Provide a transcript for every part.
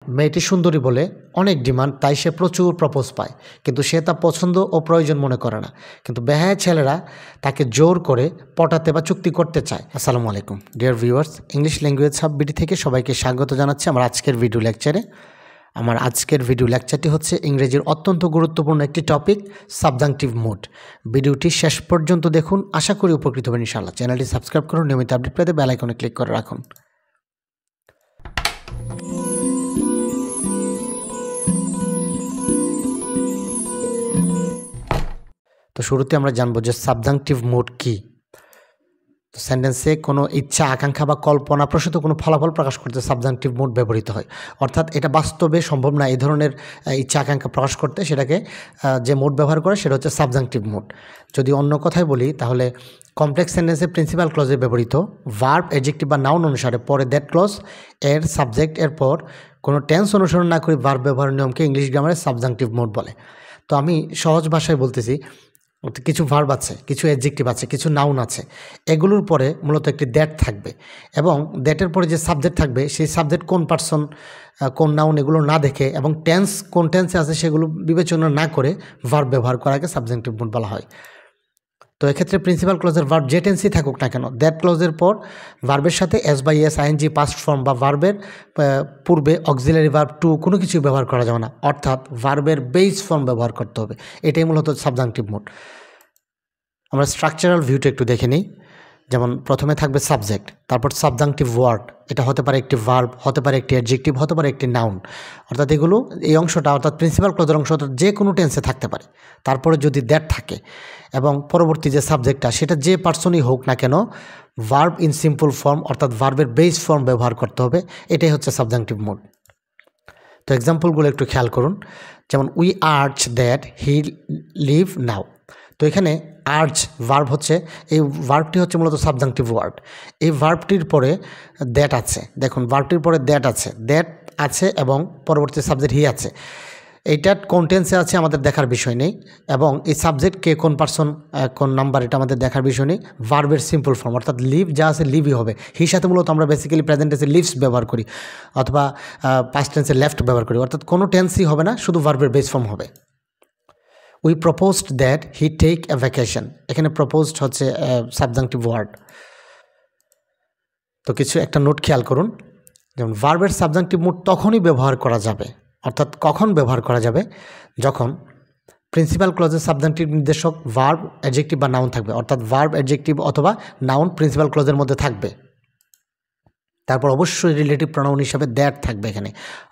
মেয়েটি সুন্দরী বলে অনেক ডিমান্ড, তাই সে প্রচুর প্রপোজ পায়, কিন্তু সে তা পছন্দ ও প্রয়োজন মনে করে না। কিন্তু বেহায়া ছেলেরা তাকে জোর করে পটাতে বা চুক্তি করতে চায়। আসসালামু আলাইকুম dear viewers, English language hub BD থেকে সবাইকে স্বাগত জানাচ্ছি আমার আজকের ভিডিও লেকচারে। আমার আজকের ভিডিও লেকচারটি হচ্ছে ইংরেজির অত্যন্ত গুরুত্বপূর্ণ একটি টপিক, সাবজাংটিভ মুড। ভিডিওটি শেষ পর্যন্ত দেখুন, আশা করি উপকৃত হবেন ইনশাআল্লাহ। চ্যানেলটি সাবস্ক্রাইব করুন, নিয়মিত আপডেট পেতে বেল আইকনে ক্লিক করে রাখুন। তো শুরুতে আমরা জানবো যে সাবজাংটিভ মুড কী। তো সেন্টেন্সে কোনো ইচ্ছা, আকাঙ্ক্ষা বা কল্পনাপ্রসূত কোনো ফলাফল প্রকাশ করতে সাবজাংটিভ মুড ব্যবহৃত হয়। অর্থাৎ এটা বাস্তবে সম্ভব না এই ধরনের ইচ্ছা আকাঙ্ক্ষা প্রকাশ করতে, সেটাকে যে মুড ব্যবহার করে সেটা হচ্ছে সাবজাংটিভ মুড। যদি অন্য কথায় বলি তাহলে কমপ্লেক্স সেন্টেন্সে প্রিন্সিপাল ক্লজে ব্যবহৃত ভার্ব, অ্যাডজেক্টিভ বা নাউন অনুসারে পরে দ্যাট ক্লজ এর সাবজেক্ট এর পর কোনো টেন্স অনুসরণ না করে ভার্ব ব্যবহারের নিয়মকে ইংলিশ গ্রামারে সাবজাংটিভ মুড বলে। তো আমি সহজ ভাষায় বলতেছি, কিছু ভার্ব আছে, কিছু অ্যাডজেক্টিভ আছে, কিছু নাউন আছে, এগুলোর পরে মূলত একটি দ্যাট থাকবে এবং দ্যাটের পরে যে সাবজেক্ট থাকবে সেই সাবজেক্ট কোন পার্সন, কোন নাউন, এগুলো না দেখে এবং টেন্স কোন টেন্সে আছে সেগুলো বিবেচনা না করে ভার্ব ব্যবহার করাকে সাবজাংটিভ মুড বলা হয়। তো এক্ষেত্রে প্রিন্সিপাল ক্লজের ভার্ব যে টেন্সই থাকুক না কেন, দ্যাট ক্লজের পর ভার্বের সাথে S by S, ING, past form বা ভার্বের পূর্বে অক্সিলারি ভার্ব টু কোনো কিছু ব্যবহার করা যাবে না, অর্থাৎ ভার্বের বেস ফর্ম ব্যবহার করতে হবে। এটাই মূলত সাবজাংটিভ মুড। আমরা স্ট্রাকচারাল ভিউটা একটু দেখে নিই। যেমন প্রথমে থাকবে সাবজেক্ট, তারপর সাবজাংটিভ ওয়ার্ড, এটা হতে পারে একটি ভার্ব, হতে পারে একটি অ্যাডজেক্টিভ, হতে পারে একটি নাউন। অর্থাৎ এগুলো, এই অংশটা অর্থাৎ প্রিন্সিপাল ক্লজের অংশটা যে কোনো টেন্সে থাকতে পারে। তারপরে যদি দ্যাট থাকে এবং পরবর্তী যে সাবজেক্টটা সেটা যে পার্সনই হোক না কেন, ভার্ব ইন সিম্পল ফর্ম অর্থাৎ ভার্বের বেস ফর্ম ব্যবহার করতে হবে। এটাই হচ্ছে সাবজাংটিভ মুড। তো এক্সাম্পলগুলো একটু খেয়াল করুন। যেমন we urge that he leave now. তো এখানে আর্জ ভার্ব হচ্ছে, এই ভার্বটি হচ্ছে মূলত সাবজাংটিভ ওয়ার্ড। এই ভার্বটির পরে দ্যাট আছে, দেখুন ভার্বটির পরে দ্যাট আছে এবং পরবর্তী সাবজেক্ট হি আছে। এইটা কোন টেন্সে আছে আমাদের দেখার বিষয় নেই, এবং এই সাবজেক্ট কে, কোন পার্সন, কোন নাম্বার, এটা আমাদের দেখার বিষয় নেই। ভার্বের সিম্পল ফর্ম অর্থাৎ লিভ যা আছে লিভই হবে। হির সাথে মূলত আমরা বেসিক্যালি প্রেজেন্ট টেন্সে লিভস ব্যবহার করি অথবা পাস্ট টেন্সে লেফট ব্যবহার করি, অর্থাৎ কোনো টেন্সই হবে না, শুধু ভার্বের বেস ফর্ম হবে। We proposed that he take a vacation, এখানে প্রপোজড হচ্ছে সাবজাংটিভ ওয়ার্ড। তো কিছু একটা নোট খেয়াল করুন। যেমন ভার্বের সাবজাংটিভ মুড তখনই ব্যবহার করা যাবে, অর্থাৎ কখন ব্যবহার করা যাবে, যখন প্রিন্সিপাল ক্লজের সাবজাংটিভ নির্দেশক ভার্ব, অ্যাডজেক্টিভ বা নাউন থাকবে। অর্থাৎ ভার্ব, অ্যাডজেক্টিভ অথবা নাউন প্রিন্সিপাল ক্লজের মধ্যে থাকবে। তারপর অবশ্যই রিলেটিভ প্রনাউন হিসাবে দ্যাট থাকবে, এখানে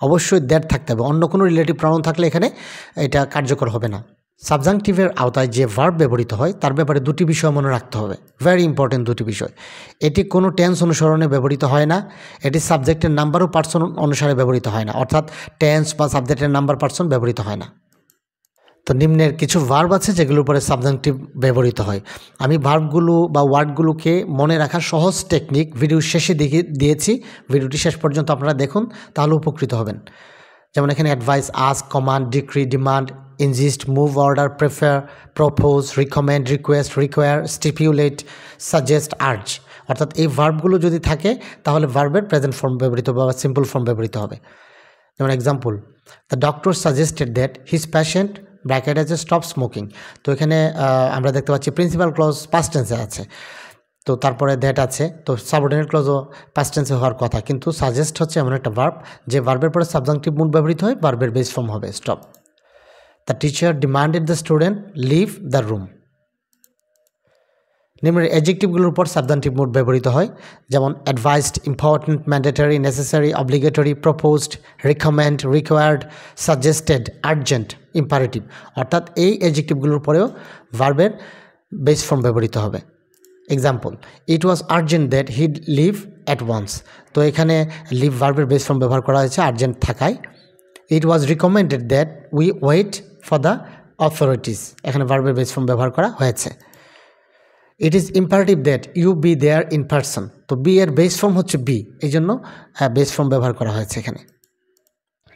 অবশ্যই দ্যাট থাকতে হবে। অন্য কোনো রিলেটিভ প্রনাউন থাকলে এখানে এটা কার্যকর হবে না। সাবজাংটিভের আওতায় যে ভার্ব ব্যবহৃত হয় তার ব্যাপারে দুটি বিষয় মনে রাখতে হবে, ভেরি ইম্পর্টেন্ট দুটি বিষয়। এটি কোনো টেন্স অনুসরণে ব্যবহৃত হয় না, এটি সাবজেক্টের নাম্বার ও পার্সন অনুসারে ব্যবহৃত হয় না, অর্থাৎ টেন্স বা সাবজেক্টের নাম্বার, পার্সন ব্যবহৃত হয় না। তো নিম্নের কিছু ভার্ব আছে যেগুলোর উপরে সাবজাংটিভ ব্যবহৃত হয়। আমি ভার্বগুলো বা ওয়ার্ডগুলোকে মনে রাখার সহজ টেকনিক ভিডিও শেষে দিয়েছি, ভিডিওটি শেষ পর্যন্ত আপনারা দেখুন, তাহলে উপকৃত হবেন। যেমন এখানে advise, ask, command, decree, demand, insist, move, order, prefer, propose, recommend, request, require, stipulate, suggest, urge. অর্থাৎ এই ভার্বগুলো যদি থাকে তাহলে ভার্বের প্রেজেন্ট ফর্ম ব্যবহৃত বা সিম্পল ফর্ম ব্যবহৃত হবে। যেমন example, the doctor suggested that his patient bracket আছে স্টপ স্মোকিং। তো এখানে আমরা দেখতে পাচ্ছি প্রিন্সিপাল ক্লজ পাস্ট টেন্সে আছে, তো তারপরে দ্যাট আছে, তো সাবঅর্ডিনেট ক্লজও পাস্ট টেন্সে হওয়ার কথা, কিন্তু সাজেস্ট হচ্ছে এমন একটা ভার্ব যে ভার্বের পরে সাবজাংটিভ মুড ব্যবহৃত হয়, ভার্বের বেস ফর্ম হবে stop. The teacher demanded the student leave the room. নিম্নের অ্যাডজেক্টিভগুলোর উপর সাবজাংটিভ মুড ব্যবহৃত হয়, যেমন advised, important, mandatory, necessary, obligatory, proposed, recommend, required, suggested, urgent, imperative. অর্থাৎ এই অ্যাডজেক্টিভগুলোর পরেও ভার্বের বেস ফর্ম ব্যবহৃত হবে। Example, it was urgent that he'd leave at once. তো এখানে লিভ ভার্বের বেস ফর্ম ব্যবহার করা হয়েছে আর্জেন্ট থাকায়। It was recommended that we wait for the authorities, এখানে ভার্বের বেস ফর্ম ব্যবহার করা হয়েছে। It is imperative that you be there in person. তো বি এর বেস ফর্ম হচ্ছে বি, এই জন্য বেস ফর্ম ব্যবহার করা হয়েছে এখানে।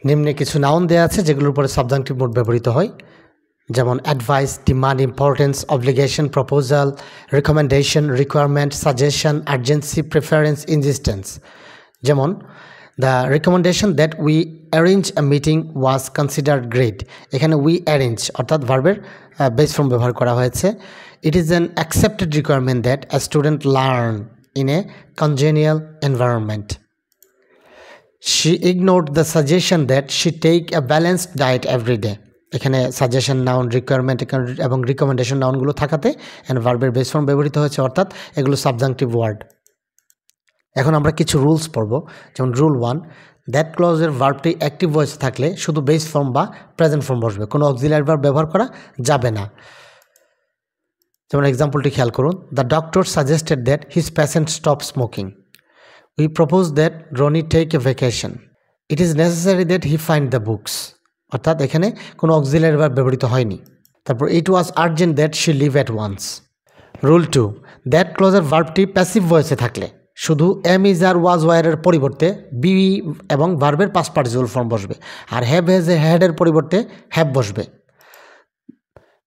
নিম্নে কিছু নাউন দেওয়া আছে যেগুলোর উপরে সাবজাংটিভ মুড ব্যবহৃত হয়, যেমন advice, demand, importance, obligation, proposal, recommendation, requirement, suggestion, urgency, preference, insistence. যেমন the recommendation that we arrange a meeting was considered great. এখানে উই অ্যারেঞ্জ অর্থাৎ ভার্বের বেস ফর্ম ব্যবহার করা হয়েছে। It is an accepted requirement that a student learn in a congenial environment. She ignored the suggestion that she take a balanced diet every day. এখানে suggestion noun, requirement এবং recommendation নাউনগুলো থাকাতে এখানে ভার্বের base form ব্যবহৃত হয়েছে, অর্থাৎ এগুলো সাবজাংটিভ ওয়ার্ড। এখন আমরা কিছু রুলস পড়ব। যেমন রুল 1, দ্যাট ক্লজের ভার্বটি অ্যাক্টিভ ভয়েসে থাকলে শুধু বেস ফর্ম বা প্রেজেন্ট ফর্ম বসবে, কোনো অক্সিলারি ভার্ব ব্যবহার করা যাবে না। যেমন এক্সাম্পলটি খেয়াল করুন, the doctor suggested that his patient stop smoking. We propose that Ronnie take a vacation. It is necessary that he find the books. অর্থাৎ এখানে কোনো অক্সিলারি ভার্ব ব্যবহৃত হয়নি। তারপর it was urgent that she leave at once. Rule 2, that ক্লজের ভার্বটি passive ভয়েসে থাকলে শুধু এম ইজ আর ওয়াজ ওয়ারের পরিবর্তে বি এবং ভার্বের পাস্ট পার্টিসিপল ফর্ম বসবে, আর হ্যাভ হ্যাজ এ হ্যাডের পরিবর্তে হ্যাভ বসবে।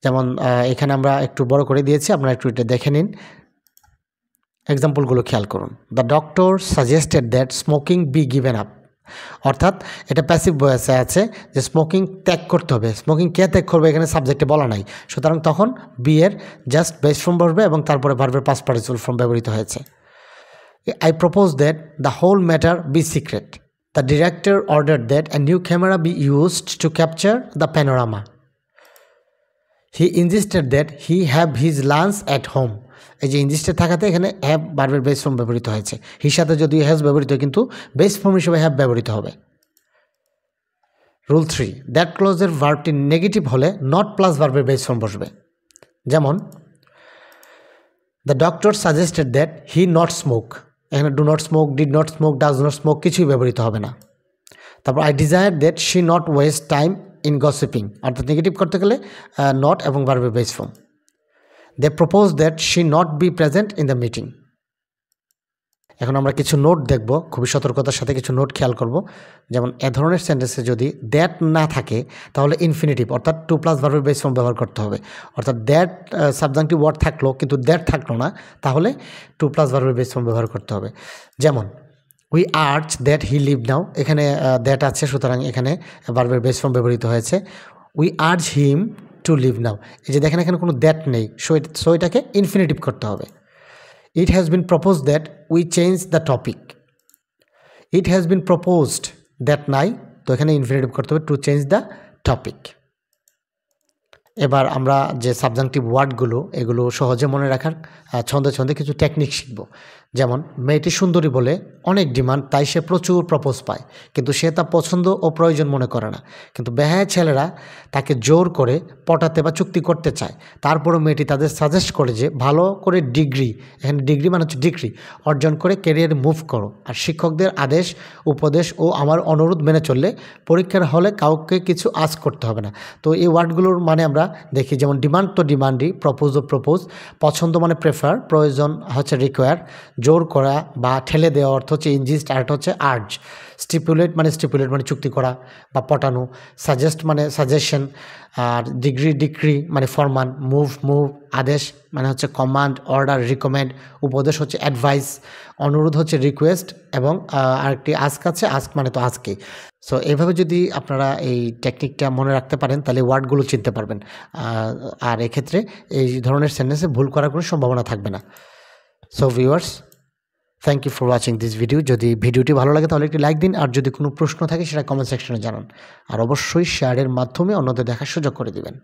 যেমন এখানে আমরা একটু বড় করে দিয়েছি, আপনারা একটু এটা দেখে নিন। এক্সাম্পলগুলো খেয়াল করুন। The doctor suggested that smoking be given up. অর্থাৎ এটা প্যাসিভ ভয়েসে আছে যে স্মোকিং ত্যাগ করতে হবে। স্মোকিং কে ত্যাগ করবে এখানে সাবজেক্টে বলা নাই, সুতরাং তখন বি এর জাস্ট বেস ফর্ম বসবে এবং তারপরে ভার্বের পাস্ট পার্টিসিপল ফর্ম ব্যবহৃত হয়েছে। I propose that the whole matter be secret. The director ordered that a new camera be used to capture the panorama. He insisted that he have his lunch at home. এই যে ইনজিস্টেড থাকাতে এখানে have ভার্বের base form ব্যবহৃত হয়েছে। হির সাথে যদিও has ব্যবহৃত, কিন্তু বেস ফর্ম হিসেবে হ্যাভ ব্যবহৃত হবে। রুল 3, দ্যাট ক্লজের ভার্বটি নেগেটিভ হলে নট প্লাস ভার্বের বেস ফর্ম বসবে। যেমন the doctor suggested that he not smoke. এখানে do not smoke, did not smoke, does not smoke কিছুই ব্যবহৃত হবে না। তারপর I desire that she not waste time in gossiping. অর্থাৎ নেগেটিভ করতে গেলে নট এবং ভার্বের base form. They propose that she not be present in the meeting. এখন আমরা কিছু নোট দেখব, খুবই সতর্কতার সাথে কিছু নোট খেয়াল করব। যেমন এ ধরনের সেন্টেন্সে যদি দ্যাট না থাকে তাহলে ইনফিনিটিভ অর্থাৎ টু প্লাস ভার্বের বেস ফর্ম ব্যবহার করতে হবে। অর্থাৎ দ্যাট সাবজাংটিভ ওয়ার্ড থাকলো কিন্তু দ্যাট থাকলো না, তাহলে টু প্লাস ভার্বের বেস ফর্ম ব্যবহার করতে হবে। যেমন we urge that he leave now. এখানে দ্যাট আছে, সুতরাং এখানে ভার্বের বেস ফর্ম ব্যবহৃত হয়েছে। We urge him to leave now. এই যে দেখেন এখানে কোনো দ্যাট নেই, সো এটাকে ইনফিনিটিভ করতে হবে। It has been proposed that we change the topic. It has been proposed that নাই, তো এখানে ইনফিনিটিভ করতে হবে, টু চেঞ্জ দ্য টপিক। এবার আমরা যে সাবজাংটিভ ওয়ার্ডগুলো এগুলো সহজে মনে রাখার ছন্দে ছন্দে কিছু টেকনিক শিখব। যেমন মেয়েটি সুন্দরী বলে অনেক ডিমান্ড, তাই সে প্রচুর প্রপোজ পায়, কিন্তু সে তা পছন্দ ও প্রয়োজন মনে করে না। কিন্তু বেহায়া ছেলেরা তাকে জোর করে পটাতে বা চুক্তি করতে চায়। তারপরও মেয়েটি তাদের সাজেস্ট করে যে ভালো করে ডিগ্রি, এখানে ডিগ্রি মানে হচ্ছে ডিগ্রি অর্জন করে ক্যারিয়ারে মুভ করো, আর শিক্ষকদের আদেশ উপদেশ ও আমার অনুরোধ মেনে চললে পরীক্ষার হলে কাউকে কিছু আজ করতে হবে না। তো এই ওয়ার্ডগুলোর মানে আমরা দেখি, যেমন ডিমান্ড তো ডিমান্ডই, প্রপোজ ও প্রপোজ, পছন্দ মানে প্রেফার, প্রয়োজন হচ্ছে রিকোয়ার, জোর করা বা ঠেলে দেওয়া অর্থ হচ্ছে ইনজিস্ট, আর হচ্ছে আর্জ, স্টিপুলেট মানে চুক্তি করা বা পটানো, সাজেস্ট মানে সাজেশন, আর ডিক্রি মানে ফরমান, মুভ আদেশ মানে হচ্ছে কমান্ড, অর্ডার রিকমেন্ড, উপদেশ হচ্ছে অ্যাডভাইস, অনুরোধ হচ্ছে রিকোয়েস্ট, এবং আরেকটি আস্ক আছে, আস্ক মানে তো আজকেই। সো এইভাবে যদি আপনারা এই টেকনিকটা মনে রাখতে পারেন তাহলে ওয়ার্ডগুলো চিনতে পারবেন, আর এক্ষেত্রে এই ধরনের সেন্টেন্সে ভুল করার কোনো সম্ভাবনা থাকবে না। So viewers, thank you for watching this video. যদি ভিডিওটি ভালো লাগে তাহলে একটি লাইক দিন, আর যদি কোনো প্রশ্ন থাকে সেটা কমেন্ট সেকশনে জানান, আর অবশ্যই শেয়ারের মাধ্যমে অন্যদের দেখার সুযোগ করে দিবেন।